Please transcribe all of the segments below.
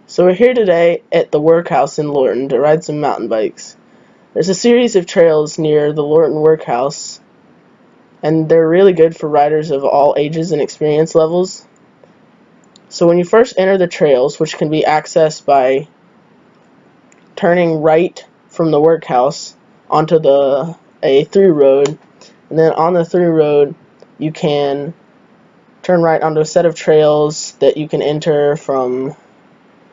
So we're here today at the workhouse in Lorton to ride some mountain bikes. There's a series of trails near the Lorton workhouse, and they're really good for riders of all ages and experience levels. So when you first enter the trails, which can be accessed by turning right from the workhouse onto a through road, and then on the through road you can turn right onto a set of trails that you can enter from.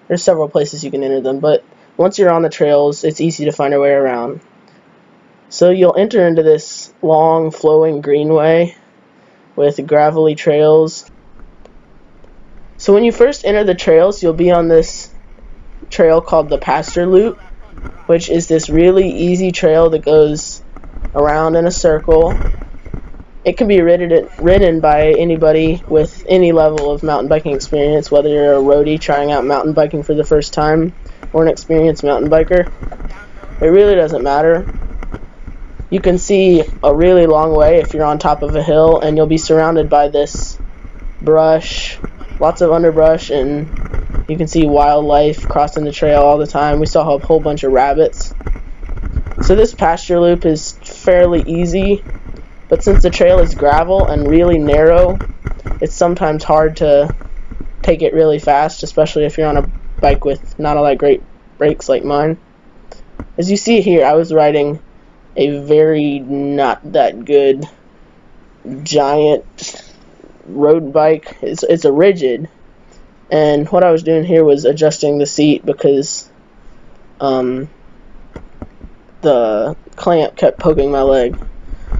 There's several places you can enter them, but once you're on the trails, it's easy to find your way around. So you'll enter into this long, flowing greenway with gravelly trails. So when you first enter the trails, you'll be on this trail called the Pasture Loop, which is this really easy trail that goes around in a circle. It can be ridden by anybody with any level of mountain biking experience, whether you're a roadie trying out mountain biking for the first time or an experienced mountain biker. It really doesn't matter. You can see a really long way if you're on top of a hill, and you'll be surrounded by this brush, lots of underbrush, and you can see wildlife crossing the trail all the time. We saw a whole bunch of rabbits. So this pasture loop is fairly easy, but since the trail is gravel and really narrow, it's sometimes hard to take it really fast, especially if you're on a bike with not all that great brakes like mine. As you see here, I was riding a very not that good giant road bike. It's a rigid, and what I was doing here was adjusting the seat because the clamp kept poking my leg.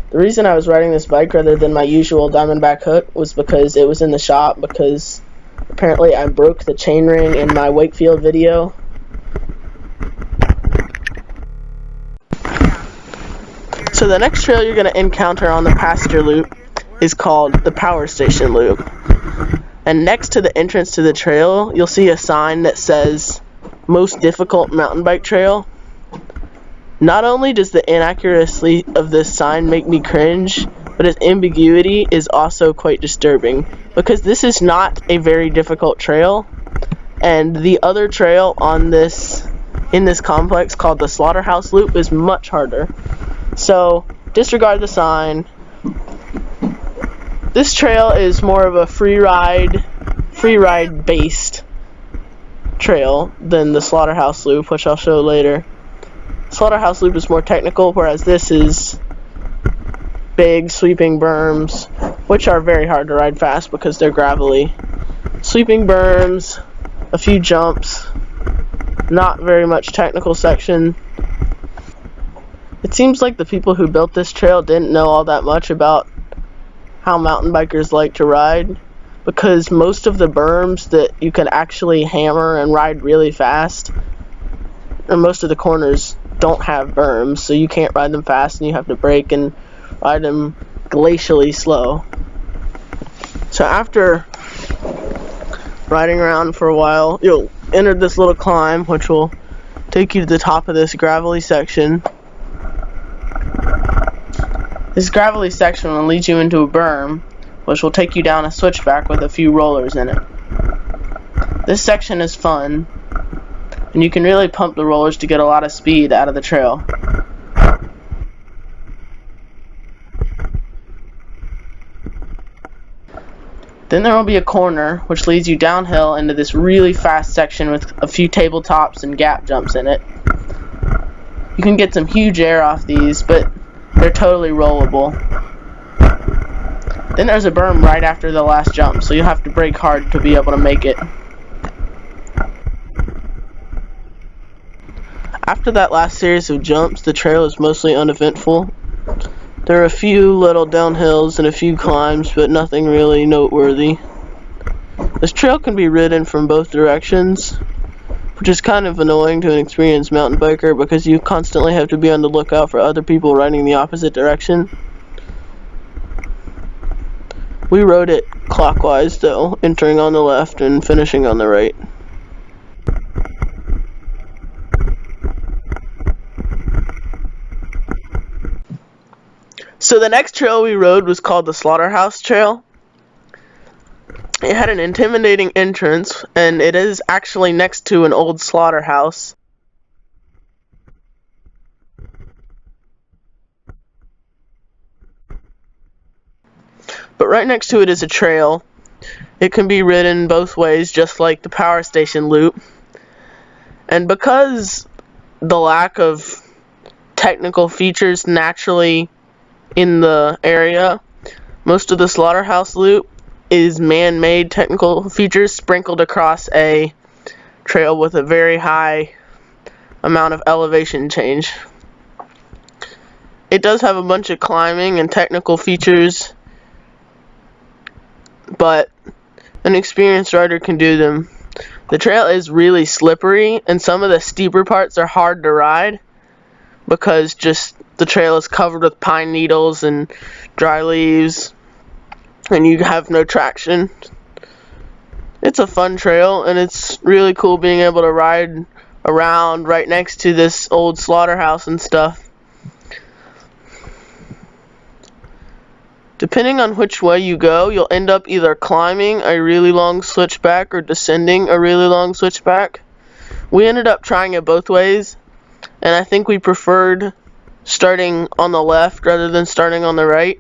The reason I was riding this bike rather than my usual Diamondback hook was because it was in the shop, because apparently I broke the chainring in my Wakefield video. So the next trail you're going to encounter on the Pasture Loop is called the Power Station Loop. And next to the entrance to the trail, you'll see a sign that says Most Difficult Mountain Bike Trail. Not only does the inaccuracy of this sign make me cringe, but its ambiguity is also quite disturbing, because this is not a very difficult trail, and the other trail in this complex called the Slaughterhouse Loop is much harder. So disregard the sign. This trail is more of a free ride based trail than the Slaughterhouse Loop, which I'll show later. Slaughterhouse Loop is more technical, whereas this is big, sweeping berms, which are very hard to ride fast because they're gravelly. Sweeping berms, a few jumps, not very much technical section. It seems like the people who built this trail didn't know all that much about how mountain bikers like to ride, because most of the berms that you could actually hammer and ride really fast, and most of the corners don't have berms, so you can't ride them fast and you have to brake and ride them glacially slow. So after riding around for a while, you'll enter this little climb, which will take you to the top of this gravelly section. This gravelly section will lead you into a berm, which will take you down a switchback with a few rollers in it. This section is fun, and you can really pump the rollers to get a lot of speed out of the trail. Then there will be a corner which leads you downhill into this really fast section with a few tabletops and gap jumps in it. You can get some huge air off these, but they're totally rollable. Then there's a berm right after the last jump, so you'll have to brake hard to be able to make it. After that last series of jumps, the trail is mostly uneventful. There are a few little downhills and a few climbs, but nothing really noteworthy. This trail can be ridden from both directions, which is kind of annoying to an experienced mountain biker because you constantly have to be on the lookout for other people riding the opposite direction. We rode it clockwise though, entering on the left and finishing on the right. So the next trail we rode was called the Slaughterhouse Trail. It had an intimidating entrance, and it is actually next to an old slaughterhouse. But right next to it is a trail. It can be ridden both ways, just like the power station loop. And because the lack of technical features naturally in the area, most of the Slaughterhouse Loop is man-made technical features sprinkled across a trail with a very high amount of elevation change. It does have a bunch of climbing and technical features, but an experienced rider can do them. The trail is really slippery, and some of the steeper parts are hard to ride because just the trail is covered with pine needles and dry leaves, and you have no traction. It's a fun trail, and it's really cool being able to ride around right next to this old slaughterhouse and stuff. Depending on which way you go, you'll end up either climbing a really long switchback or descending a really long switchback. We ended up trying it both ways, and I think we preferred starting on the left rather than starting on the right.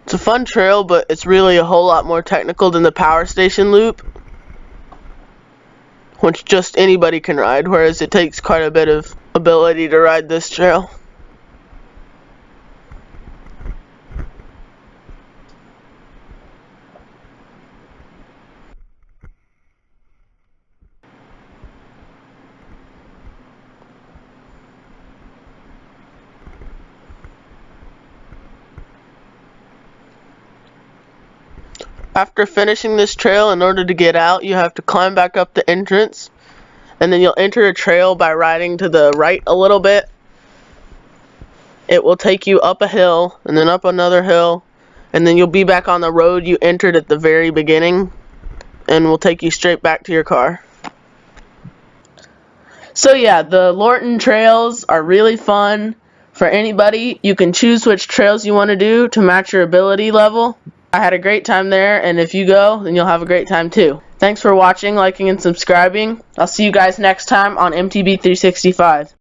It's a fun trail, but it's really a whole lot more technical than the power station loop, which just anybody can ride, whereas it takes quite a bit of ability to ride this trail. After finishing this trail, in order to get out, you have to climb back up the entrance, and then you'll enter a trail by riding to the right a little bit. It will take you up a hill, and then up another hill, and then you'll be back on the road you entered at the very beginning, and will take you straight back to your car. So yeah, the Lorton trails are really fun for anybody. You can choose which trails you want to do to match your ability level. I had a great time there, and if you go, then you'll have a great time too. Thanks for watching, liking, and subscribing. I'll see you guys next time on MTB 365.